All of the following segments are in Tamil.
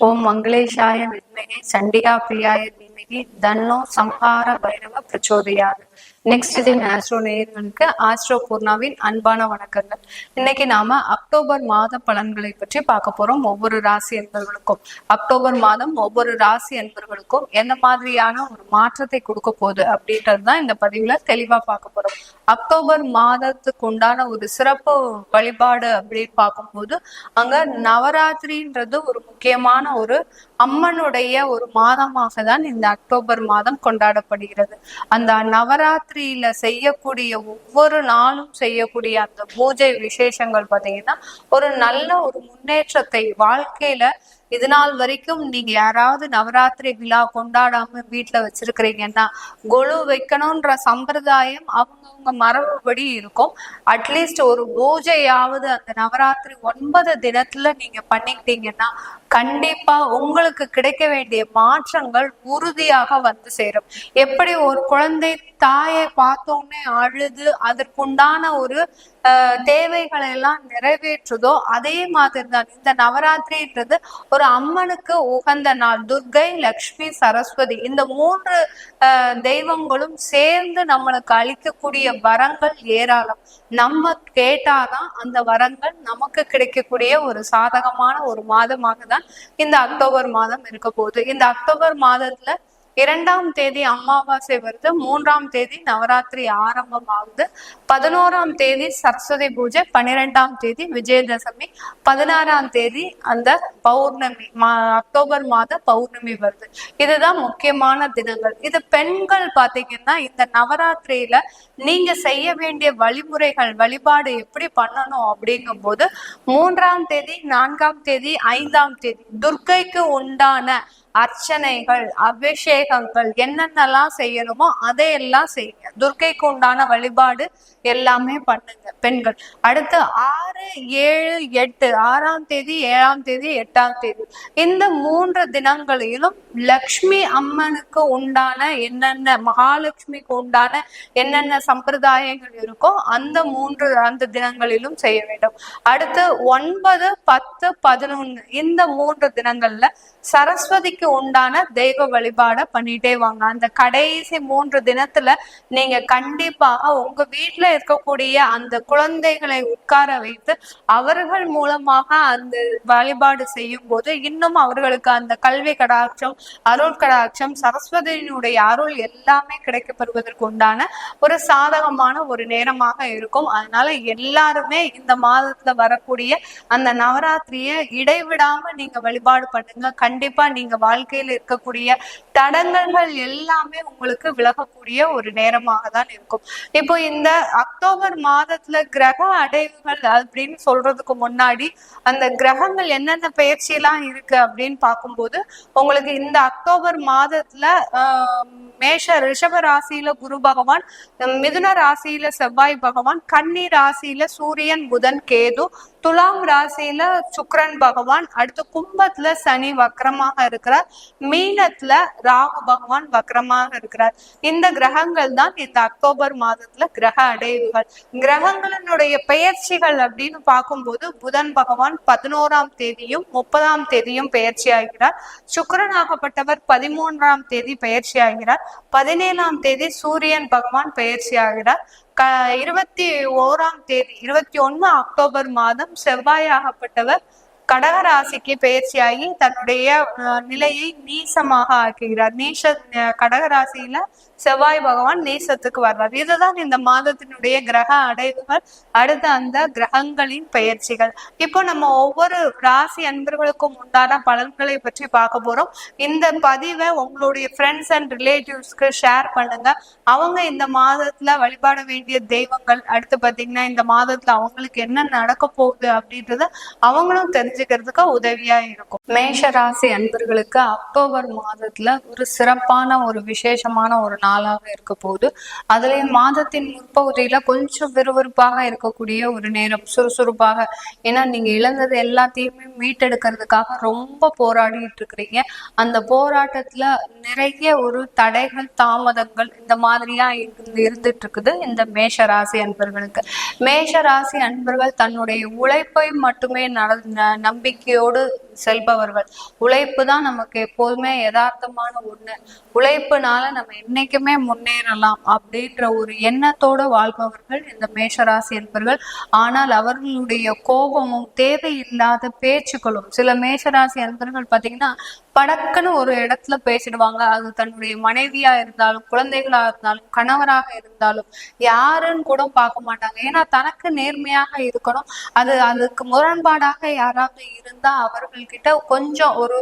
ஓம் மங்களேஷாய வித்மகே சண்டிகா பிரியாய தீமகி தன்னோ சம்ஹார பைரவ பிரச்சோதயாது. நெக்ஸ்ட் இது ஆஸ்ட்ரோ நேயர்களுக்கு ஆஸ்ட்ரோ பூர்ணாவின் அன்பான வணக்கங்கள். இன்னைக்கு நாம அக்டோபர் மாத பலன்களை பற்றி பார்க்க போறோம். ஒவ்வொரு ராசி அன்பர்களுக்கும் அக்டோபர் மாதம் ஒவ்வொரு ராசி அன்பர்களுக்கும் எந்த மாதிரியான ஒரு மாற்றத்தை கொடுக்க போகுது அப்படின்றதுதான் இந்த பதிவுல தெளிவா பார்க்க போறோம். அக்டோபர் மாதத்துக்கு உண்டான ஒரு சிறப்பு வழிபாடு அப்படின்னு பார்க்கும்போது அங்க நவராத்திரின்றது ஒரு முக்கியமான ஒரு அம்மனுடைய ஒரு மாதமாக தான் இந்த அக்டோபர் மாதம் கொண்டாடப்படுகிறது. அந்த நவராத்திரியில செய்யக்கூடிய ஒவ்வொரு நாளும் செய்யக்கூடிய அந்த பூஜை விசேஷங்கள் பார்த்தீங்கன்னா ஒரு நல்ல ஒரு முன்னேற்றத்தை வாழ்க்கையில இது நாள் வரைக்கும் நீங்க யாராவது நவராத்திரி விழா கொண்டாடாம வீட்டுல வச்சிருக்கிறீங்கன்னா கொலு வைக்கணும்ன்ற சம்பிரதாயம் அவங்கவுங்க மரபுபடி இருக்கும். அட்லீஸ்ட் ஒரு பூஜையாவது அந்த நவராத்திரி 9 தினத்துல நீங்க பண்ணிக்கிட்டீங்கன்னா கண்டிப்பா உங்களுக்கு கிடைக்க வேண்டிய மாற்றங்கள் உறுதியாக வந்து சேரும். எப்படி ஒரு குழந்தை தாயை பார்த்தோன்னே அழுது அதற்குண்டான ஒரு தேவைகளை எல்லாம் நிறைவேற்றுதோ அதே மாதிரி தான் இந்த நவராத்திரின்றது ஒரு அம்மனுக்கு உகந்த நாள். துர்கை, லக்ஷ்மி, சரஸ்வதி இந்த 3 தெய்வங்களும் சேர்ந்து நம்மளுக்கு அளிக்கக்கூடிய வரங்கள் ஏராளம். நம்ம கேட்டாதான் அந்த வரங்கள் நமக்கு கிடைக்கக்கூடிய ஒரு சாதகமான ஒரு மாதமாக தான் இந்த அக்டோபர் மாதம் இருக்க போகுது. இந்த அக்டோபர் மாதத்துல 2ஆம் தேதி அமாவாசை வருது, 3ஆம் தேதி நவராத்திரி ஆரம்பம் ஆகுது, 11ஆம் தேதி சரஸ்வதி பூஜை, 12ஆம் தேதி விஜயதசமி, 16ஆம் தேதி அந்த பௌர்ணமி அக்டோபர் மாத பௌர்ணமி வருது. இதுதான் முக்கியமான தினங்கள். இது பெண்கள் பாத்தீங்கன்னா இந்த நவராத்திரியில நீங்க செய்ய வேண்டிய வழிமுறைகள் வழிபாடு எப்படி பண்ணணும் அப்படிங்கும் போது 3ஆம் தேதி 4ஆம் தேதி 5ஆம் தேதி துர்க்கைக்கு உண்டான அர்ச்சனைகள் அபிஷேகங்கள் என்னென்னலாம் செய்யணுமோ அதையெல்லாம் செய்யுங்க. துர்க்கைக்கு உண்டான வழிபாடு எல்லாமே பண்ணுங்க பெண்கள். அடுத்து 6, 7, 8 6ஆம் தேதி 7ஆம் தேதி 8ஆம் தேதி இந்த 3 தினங்களிலும் லக்ஷ்மி அம்மனுக்கு உண்டான என்னென்ன மகாலட்சுமிக்கு உண்டான என்னென்ன சம்பிரதாயங்கள் இருக்கோ அந்த தினங்களிலும் செய்ய வேண்டும். அடுத்து 9, 10, 11 இந்த 3 தினங்கள்ல சரஸ்வதிக்கு உண்டான தெய்வ வழிபாட பண்ணிட்டே வாங்க. அந்த கடைசி 3 தினத்துல நீங்க கண்டிப்பாக உங்க வீட்டுல இருக்கக்கூடிய அந்த குழந்தைகளை உட்கார வைத்து அவர்கள் மூலமாக அந்த வழிபாடு செய்யும் போது இன்னும் அவர்களுக்கு அந்த கல்வி கடாட்சம் அருள் கடாட்சம் சரஸ்வதியினுடைய அருள் எல்லாமே கிடைக்கப்பெறுவதற்கு உண்டான ஒரு சாதகமான ஒரு நேரமாக இருக்கும். அதனால எல்லாருமே இந்த மாதத்துல வரக்கூடிய அந்த நவராத்திரியை இடைவிடாம நீங்க வழிபாடு பண்ணுங்க. கண்டிப்பா நீங்க வாழ்க்கையில இருக்கக்கூடிய தடங்கல்கள் எல்லாமே உங்களுக்கு விலகக்கூடிய ஒரு நேரமாக தான் இருக்கும். இப்போ இந்த அக்டோபர் மாதத்துல கிரக அடைவுகள் அப்படின்னு சொல்றதுக்கு முன்னாடி அந்த கிரகங்கள் என்னென்ன பயிற்சி எல்லாம் இருக்கு அப்படின்னு பார்க்கும்போது உங்களுக்கு இந்த அக்டோபர் மாதத்துல ரிஷப ராசியில குரு பகவான், மிதுன ராசியில செவ்வாய் பகவான், கன்னி ராசியில சூரியன் புதன் கேது, துலாம் ராசியில சுக்கிரன் பகவான், அடுத்து கும்பத்துல சனி வக்ரமாக இருக்கிறார், மீனத்துல ராகு பகவான் வக்ரமாக இருக்கிறார். இந்த கிரகங்கள் தான் இந்த அக்டோபர் மாதத்துல கிரக அடைவுகள். கிரகங்களினுடைய பெயர்ச்சிகள் அப்படின்னு பார்க்கும்போது புதன் பகவான் 11ஆம் தேதியும் 30ஆம் தேதியும் பெயர்ச்சி ஆகிறார். சுக்கிரன் ஆகப்பட்டவர் 13ஆம் தேதி பெயர்ச்சி ஆகிறார். 17ஆம் தேதி சூரியன் பகவான் பெயர்ச்சி ஆகிறார். 21 அக்டோபர் மாதம் செவ்வாய் ஆகப்பட்டவர் கடகராசிக்கு பயிற்சியாகி தன்னுடைய நிலையை நீசமாக ஆக்குகிறார். கடகராசியில செவ்வாய் பகவான் நீசத்துக்கு வர்றார். இதுதான் இந்த மாதத்தினுடைய கிரக அடைவுகள். அடுத்த அந்த கிரகங்களின் பெயர்ச்சிகள். இப்போ நம்ம ஒவ்வொரு ராசி அன்பர்களுக்கும் உண்டான பலன்களை பற்றி பார்க்க போறோம். இந்த பதிவை உங்களுடைய ஃப்ரெண்ட்ஸ் அண்ட் ரிலேட்டிவ்ஸ்க்கு ஷேர் பண்ணுங்க. அவங்க இந்த மாதத்துல வழிபாட வேண்டிய தெய்வங்கள், அடுத்து பாத்தீங்கன்னா இந்த மாதத்துல அவங்களுக்கு என்ன நடக்க போகுது அப்படின்றத அவங்களும் தெரிஞ்சுக்கிறதுக்கு உதவியா இருக்கும். மேஷ ராசி அன்பர்களுக்கு அக்டோபர் மாதத்துல ஒரு சிறப்பான ஒரு விசேஷமான ஒரு நாளாக இருக்க போகுது. அதுலயும் மாதத்தின் முற்பகுதியில கொஞ்சம் விறுவிறுப்பாக இருக்கக்கூடிய ஒரு நேரம், சுறுசுறுப்பாக. ஏன்னா நீங்க இழந்தது எல்லாத்தையுமே மீட்டெடுக்கிறதுக்காக ரொம்ப போராடிட்டு இருக்கிறீங்க. அந்த போராட்டத்துல நிறைய ஒரு தடைகள் தாமதங்கள் இந்த மாதிரியா இருந்துட்டு இருக்குது இந்த மேஷ ராசி அன்பர்களுக்கு. மேஷ ராசி அன்பர்கள் தன்னுடைய உழைப்பை மட்டுமே நம்பிக்கையோடு செல்பவர்கள். உழைப்பு தான் நமக்கு எப்போதுமே யதார்த்தமான ஒண்ணு. உழைப்புனால நம்ம என்னைக்குமே முன்னேறலாம் அப்படின்ற ஒரு எண்ணத்தோட வாழ்பவர்கள் இந்த மேஷராசி என்பவர்கள். ஆனால் அவர்களுடைய கோபமும் தேவையில்லாத பேச்சுக்களும், சில மேஷராசி என்பவர்கள் பாத்தீங்கன்னா படக்குன்னு ஒரு இடத்துல பேசிடுவாங்க. அது தன்னுடைய மனைவியா இருந்தாலும், குழந்தைகளா இருந்தாலும், கணவராக இருந்தாலும், யாருன்னு கூட பார்க்க மாட்டாங்க. ஏன்னா தனக்கு நேர்மையாக இருக்கணும். அதுக்கு முரண்பாடாக யாராவது இருந்தா அவர்கள்கிட்ட கொஞ்சம் ஒரு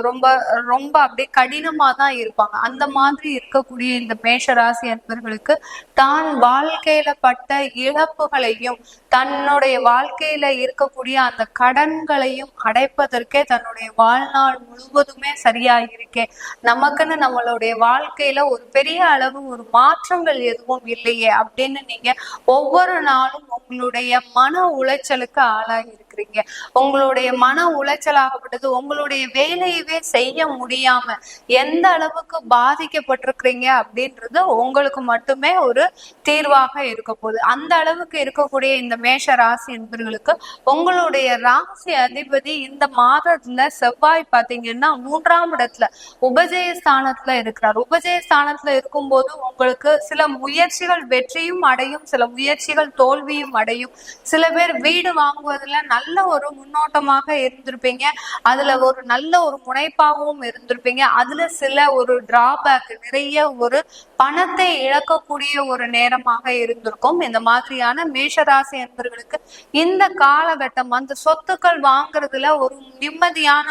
ரொம்ப ரொம்ப அப்படியே கடினமா தான் இருப்பாங்க. அந்த மாதிரி இருக்கக்கூடிய இந்த மேஷராசி என்பவர்களுக்கு தான் வாழ்க்கையில பட்ட இழப்புகளையும், தன்னுடைய வாழ்க்கையில இருக்கக்கூடிய அந்த கடன்களையும் அடைப்பதற்கே தன்னுடைய வாழ்நாள் முழுவதுமே சரியா இருக்கேன், நமக்குன்னு நம்மளுடைய வாழ்க்கையில ஒரு பெரிய அளவு ஒரு மாற்றங்கள் எதுவும் இல்லையே அப்படின்னு நீங்க ஒவ்வொரு நாளும் உங்களுடைய மன உளைச்சலுக்கு ஆளாகி இருக்கிறீங்க. உங்களுடைய மன உளைச்சலாகப்பட்டது உங்களுடைய வேலையவே செய்ய முடியாம எந்த அளவுக்கு பாதிக்கப்பட்டிருக்கிறீங்க அப்படின்றது உங்களுக்கு மட்டுமே ஒரு தீர்வாக இருக்க போகுது. அந்த அளவுக்கு இருக்கக்கூடிய இந்த மேஷ ராசி என்பவர்களுக்கு உங்களுடைய ராசி அதிபதி இந்த மாதத்துல செவ்வாய் பாத்தீங்கன்னா 3ஆம் இடத்துல உபஜய ஸ்தானத்துல இருக்கிறார். உபஜய ஸ்தானத்துல இருக்கும்போது உங்களுக்கு சில முயற்சிகள் வெற்றியும் அடையும், சில முயற்சிகள் தோல்வியும் அடையும். சில பேர் வீடு வாங்குவதுல நல்ல ஒரு முன்னோட்டமாக இருந்திருப்பீங்க, அதுல ஒரு நல்ல ஒரு முனைப்பாகவும் இருந்திருப்பீங்க. அதுல சில ஒரு டிராபேக், நிறைய ஒரு பணத்தை இழக்கக்கூடிய ஒரு நேரமாக இருந்திருக்கும். இந்த மாதிரியான மேஷராசி என்பவர்களுக்கு இந்த காலகட்டம் அந்த சொத்துக்கள் வாங்குறதுல ஒரு நிம்மதியான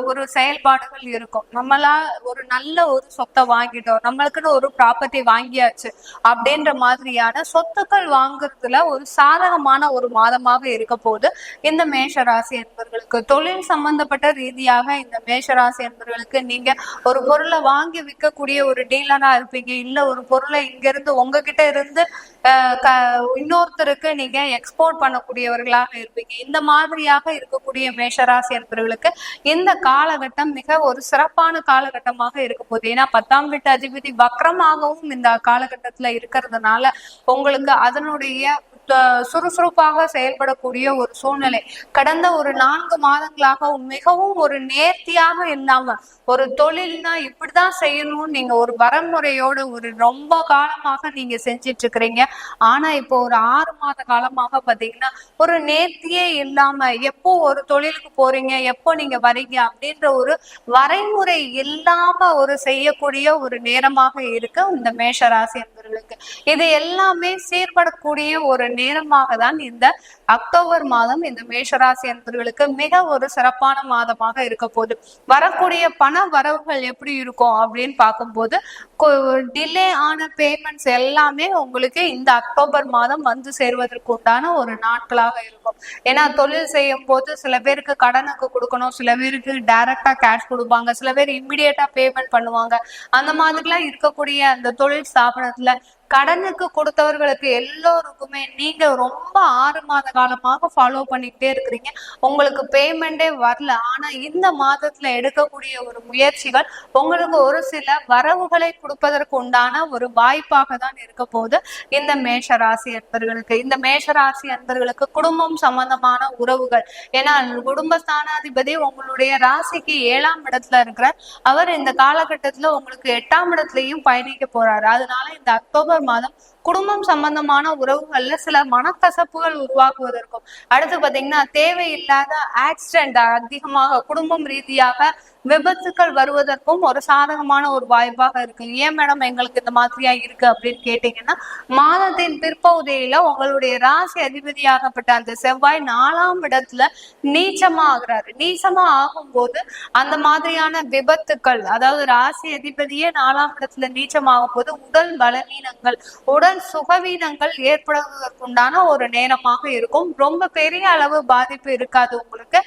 ஒரு செயல்பாடுகள் இருக்கும். நம்மளா ஒரு நல்ல ஒரு சொத்தை வாங்கிட்டோம், நம்மளுக்குன்னு ஒரு ப்ராப்பர்ட்டி வாங்கியாச்சு அப்படின்ற மாதிரியான சொத்துக்கள் வாங்குறதுல ஒரு சாதகமான ஒரு மாதமாக இருக்க போது இந்த மேஷராசி என்பவர்களுக்கு. தொழில் சம்பந்தப்பட்ட ரீதியாக இந்த மேஷராசி என்பவர்களுக்கு நீங்க ஒரு பொருளை வாங்கி விற்கக்கூடிய ஒரு டீலரா இருப்பீங்க. இல்ல ஒரு பொருளை இங்க இருந்து உங்ககிட்ட இருந்து இன்னொருத்தருக்கு நீங்க எக்ஸ்போர்ட் பண்ணக்கூடியவர்களாக இருப்பீங்க. இந்த மாதிரியாக இருக்கக்கூடிய மேஷராசி என்பவர்களுக்கு இந்த காலகட்டம் மிக ஒரு சிறப்பான காலகட்டமாக இருக்க போகுது. ஏன்னா 10ஆம் வீட்டு அதிபதி வக்ரமாகவும் இந்த காலகட்டத்துல இருக்கிறதுனால உங்களுக்கு அதனுடைய சுறுசுறுப்பாக செயல்படக்கூடிய ஒரு சூழ்நிலை. கடந்த ஒரு 4 மாதங்களாக மிகவும் ஒரு நேர்த்தியாக இல்லாம ஒரு தொழில்னா இப்படிதான் செய்யணும்னு நீங்க ஒரு வரமுறையோடு ஒரு ரொம்ப காலமாக நீங்க செஞ்சிட்டு இருக்கிறீங்க. ஆனா இப்போ ஒரு 6 மாத காலமாக பாத்தீங்கன்னா ஒரு நேர்த்தியே இல்லாம எப்போ ஒரு தொழிலுக்கு போறீங்க, எப்போ நீங்க வரீங்க அப்படின்ற ஒரு வரைமுறை இல்லாம ஒரு செய்யக்கூடிய ஒரு நேரமாக இருக்கு இந்த மேஷராசி என்பவர்களுக்கு. இது எல்லாமே சீர்படக்கூடிய ஒரு நேரமாக தான் இந்த அக்டோபர் மாதம் இந்த மேஷராசி என்பவர்களுக்கு மிக ஒரு சிறப்பான மாதமாக இருக்க போகுது. வரக்கூடிய பண வரவுகள் எப்படி இருக்கும் அப்படின்னு பார்க்கும்போது டிலே ஆன பேமெண்ட்ஸ் எல்லாமே உங்களுக்கு இந்த அக்டோபர் மாதம் வந்து சேர்வதற்கு உண்டான ஒரு நாட்களாக இருக்கும். ஏன்னா தொழில் செய்யும் போது சில பேருக்கு கடனுக்கு கொடுக்கணும், சில பேருக்கு டைரக்டா கேஷ் கொடுப்பாங்க, சில பேர் இம்மிடியேட்டா பேமெண்ட் பண்ணுவாங்க. அந்த மாதிரிலாம் இருக்கக்கூடிய அந்த தொழில் ஸ்தாபனத்துல கடனுக்கு கொடுத்தவர்களுக்கு எல்லோருக்குமே நீங்க ரொம்ப 6 மாத காலமாக ஃபாலோ பண்ணிக்கிட்டே இருக்கிறீங்க, உங்களுக்கு பேமெண்டே வரல. ஆனா இந்த மாதத்துல எடுக்கக்கூடிய ஒரு முயற்சிகள் உங்களுக்கு ஒரு சில வரவுகளை கொடுப்பதற்கு உண்டான ஒரு வாய்ப்பாக தான் இருக்க போது இந்த மேஷராசி அன்பர்களுக்கு. இந்த மேஷராசி அன்பர்களுக்கு குடும்பம் சம்பந்தமான உறவுகள், ஏன்னா குடும்பஸ்தானாதிபதி உங்களுடைய ராசிக்கு 7ஆம் இடத்துல இருக்கிறார். அவர் இந்த காலகட்டத்துல உங்களுக்கு 8ஆம் இடத்துலயும் பயணிக்க போறாரு. அதனால இந்த அக்டோபர் மாதம் குடும்பம் சம்பந்தமான உறவுகள்ல சில மனக்கசப்புகள் உருவாக்குவதற்கும், அடுத்து பாத்தீங்கன்னா தேவையில்லாத ஆக்சிடென்ட் அதிகமாக குடும்பம் ரீதியாக விபத்துக்கள் வருவதற்கும் ஒரு சாதகமான ஒரு வாய்ப்பாக இருக்கு. ஏன் மேடம் எங்களுக்கு இந்த மாதிரியா இருக்கு அப்படின்னு கேட்டீங்கன்னா, மாதத்தின் பிற்பகுதியில உங்களுடைய ராசி அதிபதியாகப்பட்ட அந்த செவ்வாய் 4ஆம் இடத்துல நீச்சமா ஆகுறாரு. நீச்சமா ஆகும்போது அந்த மாதிரியான விபத்துக்கள், அதாவது ராசி அதிபதியே 4ஆம் இடத்துல நீச்சமாகும் போது உடல் பலவீனங்கள், உடல் சுகவீனங்கள் ஏற்படுவதற்குண்டான ஒரு நேரமாக இருக்கும். ரொம்ப பெரிய அளவு பாதிப்பு இருக்காது உங்களுக்கு.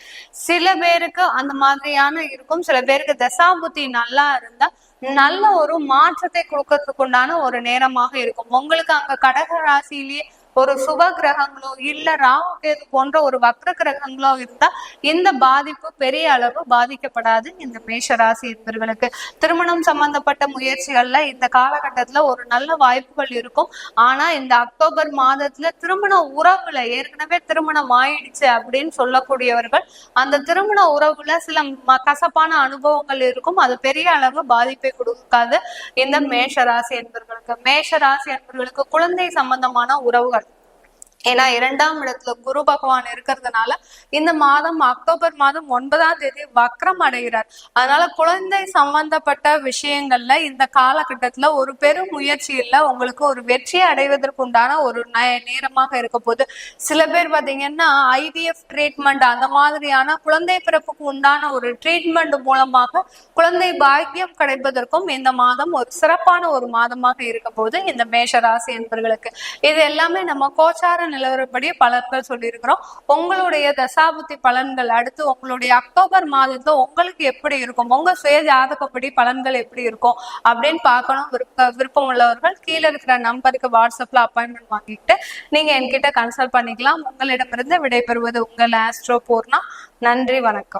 சில பேருக்கு அந்த மாதிரியான இருக்கும், சில பேருக்கு தசாபுத்தி நல்லா இருந்தா நல்ல ஒரு மாற்றத்தை கொடுக்கறதுக்கு உண்டான ஒரு நேரமாக இருக்கும். உங்களுக்கு அங்க கடக ராசியிலேயே ஒரு சுப கிரகங்களோ இல்ல ராகு கேது போன்ற ஒரு வக்ர கிரகங்களோ இருந்தா இந்த பாதிப்பு பெரிய அளவு பாதிக்கப்படாது. இந்த மேஷ ராசி என்பவர்களுக்கு திருமணம் சம்பந்தப்பட்ட முயற்சிகள்ல இந்த காலகட்டத்துல ஒரு நல்ல வாய்ப்புகள் இருக்கும். ஆனா இந்த அக்டோபர் மாதத்துல திருமண உறவுல ஏற்கனவே திருமணம் ஆயிடுச்சு அப்படின்னு சொல்லக்கூடியவர்கள் அந்த திருமண உறவுல சில கசப்பான அனுபவங்கள் இருக்கும். அது பெரிய அளவு பாதிப்பை கொடுக்காது. இந்த மேஷ ராசி என்பவர்களுக்கு குழந்தை சம்பந்தமான உறவுகள், ஏன்னா 2ஆம் இடத்துல குரு பகவான் இருக்கிறதுனால இந்த மாதம் அக்டோபர் மாதம் 9ஆம் தேதி வக்ரம் அடைகிறார். அதனால குழந்தை சம்பந்தப்பட்ட விஷயங்கள்ல இந்த காலகட்டத்துல ஒரு பெரும் முயற்சி இல்ல, உங்களுக்கு ஒரு வெற்றியை அடைவதற்கு உண்டான ஒரு நேரமாக இருக்க போது. சில பேர் பாத்தீங்கன்னா IVF ட்ரீட்மெண்ட் அந்த மாதிரியான குழந்தை பிறப்புக்கு உண்டான ஒரு ட்ரீட்மெண்ட் மூலமாக குழந்தை பாக்கியம் கிடைப்பதற்கும் இந்த மாதம் ஒரு சிறப்பான ஒரு மாதமாக இருக்க போது இந்த மேஷ ராசி என்பவர்களுக்கு. இது எல்லாமே நம்ம கோச்சார நிலவரப்படி பலன்கள் சொல்லியிருக்கிறோம். உங்களுடைய தசாபுத்தி பலன்கள் அடுத்து உங்களுடைய அக்டோபர் மாதத்துல உங்களுக்கு எப்படி இருக்கும், உங்க சுய ஜாதகப்படி பலன்கள் எப்படி இருக்கும் அப்படின்னு பார்க்கணும் விருப்பம் உள்ளவர்கள் கீழே இருக்கிற நம்பருக்கு வாட்ஸ்அப்ல அப்பாயின்மெண்ட் வாங்கிட்டு நீங்க என்கிட்ட கன்சல்ட் பண்ணிக்கலாம். உங்களிடமிருந்து விடைபெறுவது உங்கள் ஆஸ்ட்ரோ பூர்ணா. நன்றி, வணக்கம்.